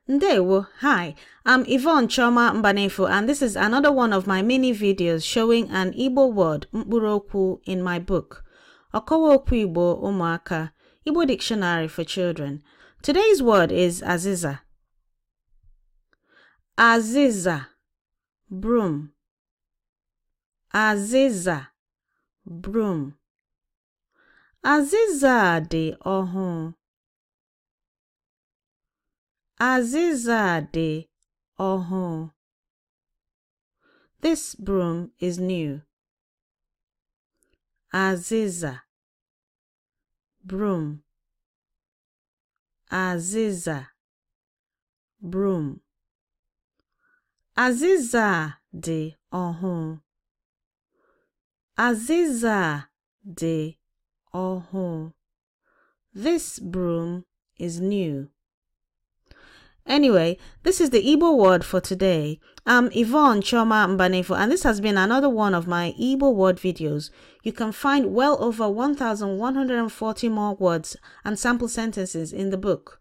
Ndewo, hi, I'm Yvonne Choma Mbanefu, and this is another one of my mini videos showing an Igbo word, mkpụrụ in my book, Ọkọwa Okwu Igbo Ụmụaka, Igbo Dictionary for Children. Today's word is Aziza. Aziza, broom. Aziza, broom. Aziza dị ọhụụ. Aziza dị ọhụụ. This broom is new. Aziza, broom. Aziza, broom. Aziza dị ọhụụ. Aziza dị ọhụụ. This broom is new. Anyway, this is the Igbo word for today. I'm Yvonne Choma Mbanefu, and this has been another one of my Igbo word videos. You can find well over 1,140 more words and sample sentences in the book,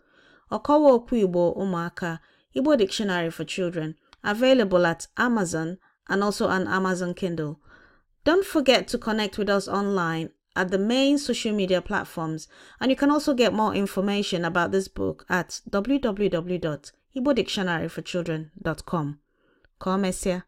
Ọkọwa Okwu Igbo Ụmụaka, Igbo Dictionary for Children, available at Amazon and also on Amazon Kindle. Don't forget to connect with us online at the main social media platforms, and you can also get more information about this book at www.igbodictionaryforchildren.com. Come, Messia.